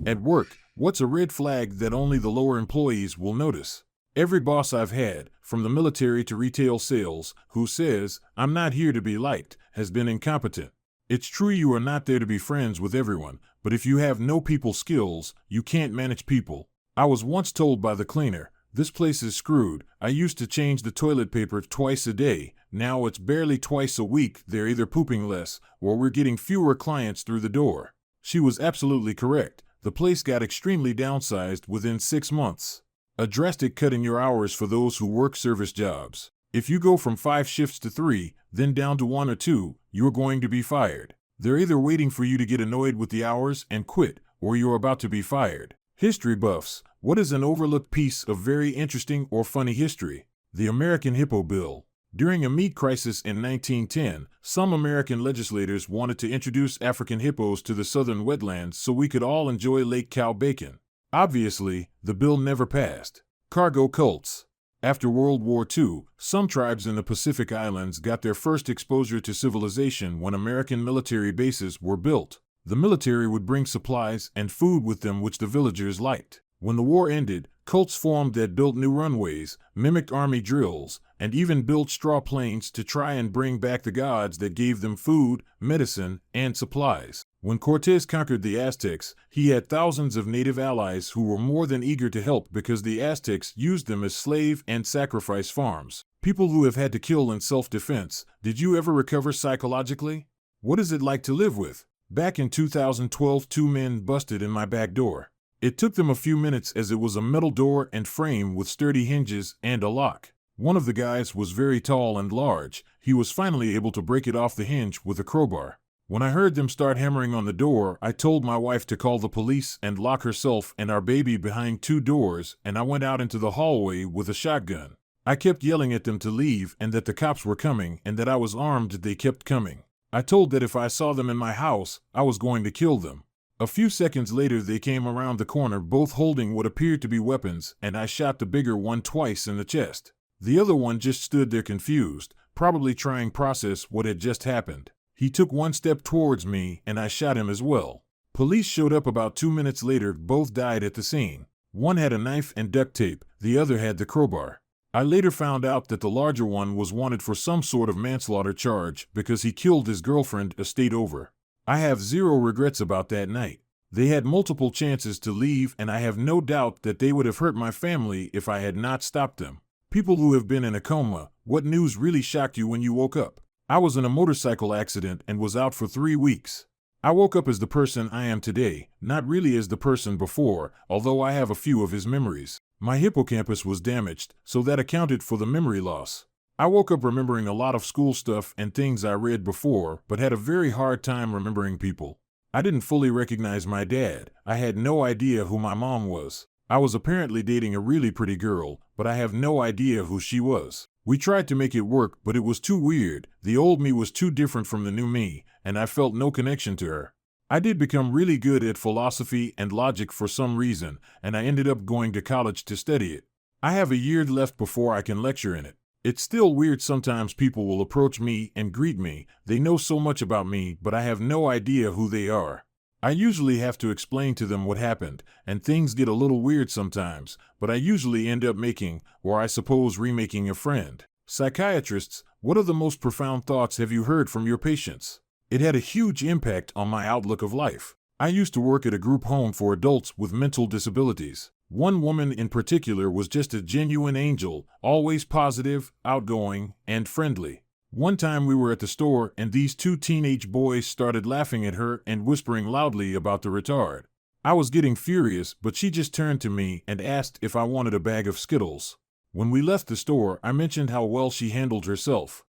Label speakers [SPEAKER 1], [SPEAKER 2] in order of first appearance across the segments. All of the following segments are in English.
[SPEAKER 1] At work, what's a red flag that only the lower employees will notice? Every boss I've had, from the military to retail sales, who says, "I'm not here to be liked," has been incompetent. It's true you are not there to be friends with everyone, but if you have no people skills, you can't manage people. I was once told by the cleaner, "This place is screwed. I used to change the toilet paper twice a day. Now it's barely twice a week. They're either pooping less, or we're getting fewer clients through the door." She was absolutely correct. The place got extremely downsized within 6 months. A drastic cut in your hours for those who work service jobs. If you go from 5 shifts to 3, then down to 1 or 2, you're going to be fired. They're either waiting for you to get annoyed with the hours and quit, or you're about to be fired. History buffs, what is an overlooked piece of very interesting or funny history? The American Hippo Bill. During a meat crisis in 1910, some American legislators wanted to introduce African hippos to the southern wetlands so we could all enjoy lake cow bacon. Obviously, the bill never passed. Cargo cults. After World War II, some tribes in the Pacific Islands got their first exposure to civilization when American military bases were built. The military would bring supplies and food with them which the villagers liked. When the war ended, cults formed that built new runways, mimicked army drills, and even built straw planes to try and bring back the gods that gave them food, medicine, and supplies. When Cortés conquered the Aztecs, he had thousands of native allies who were more than eager to help because the Aztecs used them as slave and sacrifice farms. People who have had to kill in self-defense, did you ever recover psychologically? What is it like to live with? Back in 2012, 2 men busted in my back door. It took them a few minutes as it was a metal door and frame with sturdy hinges and a lock. One of the guys was very tall and large. He was finally able to break it off the hinge with a crowbar. When I heard them start hammering on the door, I told my wife to call the police and lock herself and our baby behind 2 doors, and I went out into the hallway with a shotgun. I kept yelling at them to leave and that the cops were coming and that I was armed. They kept coming. I told that if I saw them in my house, I was going to kill them. A few seconds later they came around the corner both holding what appeared to be weapons, and I shot the bigger one twice in the chest. The other one just stood there confused, probably trying to process what had just happened. He took 1 step towards me, and I shot him as well. Police showed up about 2 minutes later. Both died at the scene. One had a knife and duct tape, the other had the crowbar. I later found out that the larger one was wanted for some sort of manslaughter charge because he killed his girlfriend a state over. I have 0 regrets about that night. They had multiple chances to leave, and I have no doubt that they would have hurt my family if I had not stopped them. People who have been in a coma, what news really shocked you when you woke up? I was in a motorcycle accident and was out for 3 weeks. I woke up as the person I am today, not really as the person before, although I have a few of his memories. My hippocampus was damaged, so that accounted for the memory loss. I woke up remembering a lot of school stuff and things I read before, but had a very hard time remembering people. I didn't fully recognize my dad. I had no idea who my mom was. I was apparently dating a really pretty girl, but I have no idea who she was. We tried to make it work, but it was too weird. The old me was too different from the new me, and I felt no connection to her. I did become really good at philosophy and logic for some reason, and I ended up going to college to study it. I have a year left before I can lecture in it. It's still weird sometimes people will approach me and greet me. They know so much about me, but I have no idea who they are. I usually have to explain to them what happened, and things get a little weird sometimes, but I usually end up making, or I suppose remaking, a friend. Psychiatrists, what are the most profound thoughts have you heard from your patients? It had a huge impact on my outlook of life. I used to work at a group home for adults with mental disabilities. One woman in particular was just a genuine angel, always positive, outgoing, and friendly. One time we were at the store and these 2 teenage boys started laughing at her and whispering loudly about the retard. I was getting furious, but she just turned to me and asked if I wanted a bag of Skittles. When we left the store, I mentioned how well she handled herself.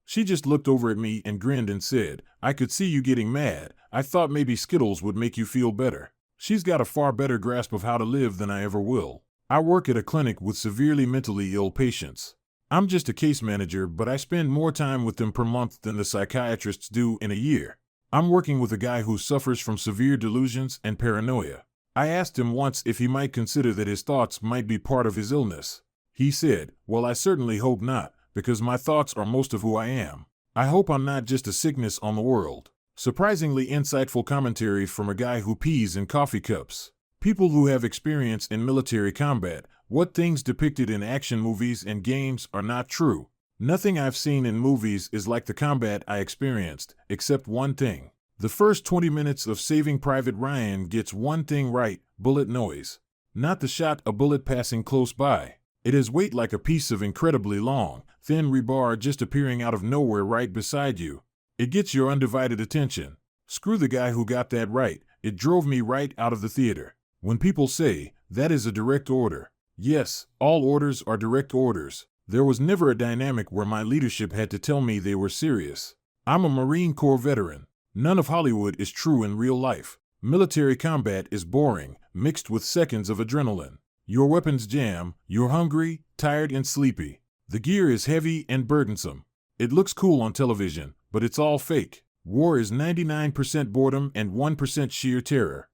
[SPEAKER 1] She just looked over at me and grinned and said, "I could see you getting mad. I thought maybe Skittles would make you feel better." She's got a far better grasp of how to live than I ever will. I work at a clinic with severely mentally ill patients. I'm just a case manager, but I spend more time with them per month than the psychiatrists do in a year. I'm working with a guy who suffers from severe delusions and paranoia. I asked him once if he might consider that his thoughts might be part of his illness. He said, "Well, I certainly hope not, because my thoughts are most of who I am. I hope I'm not just a sickness on the world." Surprisingly insightful commentary from a guy who pees in coffee cups. People who have experience in military combat, what things depicted in action movies and games are not true. Nothing I've seen in movies is like the combat I experienced, except one thing. The first 20 minutes of Saving Private Ryan gets one thing right: bullet noise. Not the shot a bullet passing close by. It has weight like a piece of incredibly long, thin rebar just appearing out of nowhere right beside you. It gets your undivided attention. Screw the guy who got that right. It drove me right out of the theater. When people say, that is a direct order. Yes, all orders are direct orders. There was never a dynamic where my leadership had to tell me they were serious. I'm a Marine Corps veteran. None of Hollywood is true in real life. Military combat is boring, mixed with seconds of adrenaline. Your weapons jam, you're hungry, tired, and sleepy. The gear is heavy and burdensome. It looks cool on television, but it's all fake. War is 99% boredom and 1% sheer terror.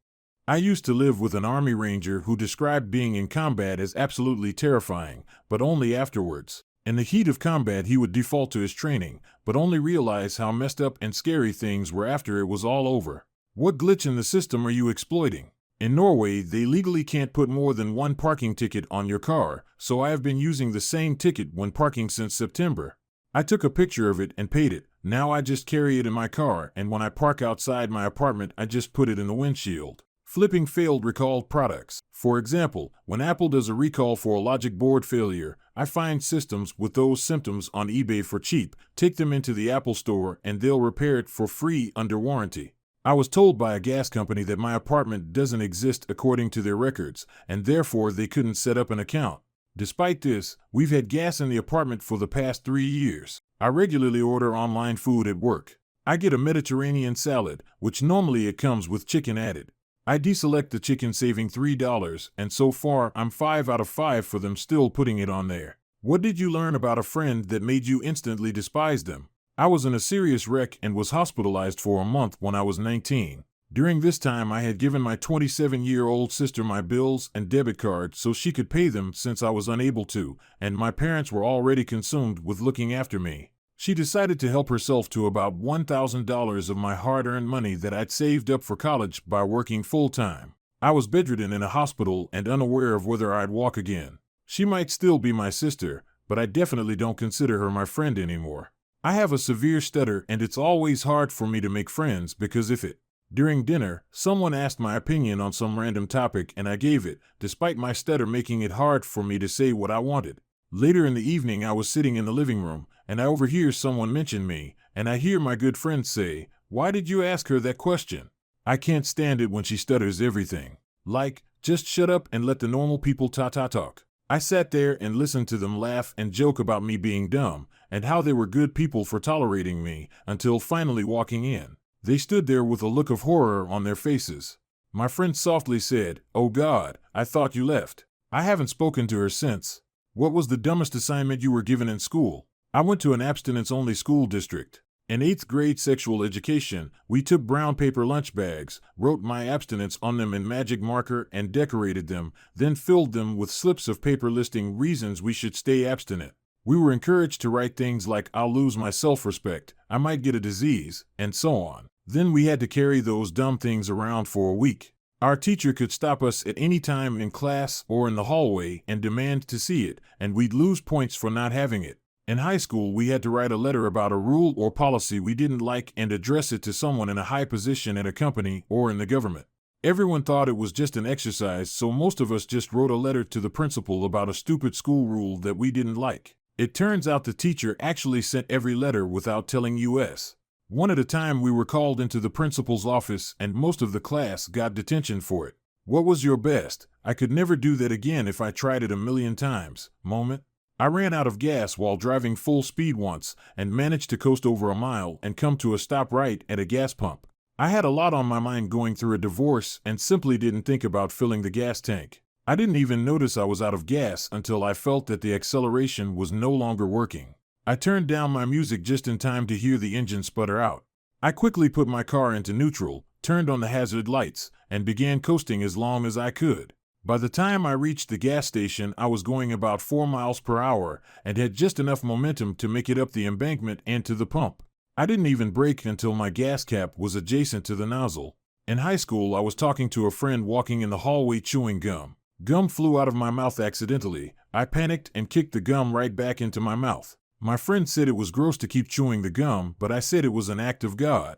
[SPEAKER 1] I used to live with an Army Ranger who described being in combat as absolutely terrifying, but only afterwards. In the heat of combat he would default to his training, but only realize how messed up and scary things were after it was all over. What glitch in the system are you exploiting? In Norway, they legally can't put more than one parking ticket on your car, so I have been using the same ticket when parking since September. I took a picture of it and paid it. Now I just carry it in my car, and when I park outside my apartment I just put it in the windshield. Flipping failed recalled products. For example, when Apple does a recall for a logic board failure, I find systems with those symptoms on eBay for cheap, take them into the Apple store, and they'll repair it for free under warranty. I was told by a gas company that my apartment doesn't exist according to their records, and therefore they couldn't set up an account. Despite this, we've had gas in the apartment for the past 3 years. I regularly order online food at work. I get a Mediterranean salad, which normally it comes with chicken added. I deselect the chicken, saving $3, and so far I'm 5 out of 5 for them still putting it on there. What did you learn about a friend that made you instantly despise them? I was in a serious wreck and was hospitalized for a month when I was 19. During this time I had given my 27-year-old sister my bills and debit card so she could pay them since I was unable to, and my parents were already consumed with looking after me. She decided to help herself to about $1,000 of my hard-earned money that I'd saved up for college by working full-time. I was bedridden in a hospital and unaware of whether I'd walk again. She might still be my sister, but I definitely don't consider her my friend anymore. I have a severe stutter and it's always hard for me to make friends because during dinner, someone asked my opinion on some random topic and I gave it, despite my stutter making it hard for me to say what I wanted. Later in the evening I was sitting in the living room, and I overhear someone mention me, and I hear my good friend say, "Why did you ask her that question?" I can't stand it when she stutters everything. Like, just shut up and let the normal people talk. I sat there and listened to them laugh and joke about me being dumb, and how they were good people for tolerating me, until finally walking in. They stood there with a look of horror on their faces. My friend softly said, "Oh God, I thought you left." I haven't spoken to her since. What was the dumbest assignment you were given in school? I went to an abstinence-only school district. In 8th grade sexual education, we took brown paper lunch bags, wrote my abstinence on them in magic marker and decorated them, then filled them with slips of paper listing reasons we should stay abstinent. We were encouraged to write things like, "I'll lose my self-respect," "I might get a disease," and so on. Then we had to carry those dumb things around for a week. Our teacher could stop us at any time in class or in the hallway and demand to see it, and we'd lose points for not having it. In high school, we had to write a letter about a rule or policy we didn't like and address it to someone in a high position at a company or in the government. Everyone thought it was just an exercise, so most of us just wrote a letter to the principal about a stupid school rule that we didn't like. It turns out the teacher actually sent every letter without telling us. One at a time we were called into the principal's office and most of the class got detention for it. What was your best, "I could never do that again if I tried it a million times" moment? I ran out of gas while driving full speed once and managed to coast over a mile and come to a stop right at a gas pump. I had a lot on my mind going through a divorce and simply didn't think about filling the gas tank. I didn't even notice I was out of gas until I felt that the acceleration was no longer working. I turned down my music just in time to hear the engine sputter out. I quickly put my car into neutral, turned on the hazard lights, and began coasting as long as I could. By the time I reached the gas station, I was going about 4 miles per hour and had just enough momentum to make it up the embankment and to the pump. I didn't even brake until my gas cap was adjacent to the nozzle. In high school, I was talking to a friend walking in the hallway chewing gum. Gum flew out of my mouth accidentally. I panicked and kicked the gum right back into my mouth. My friend said it was gross to keep chewing the gum, but I said it was an act of God.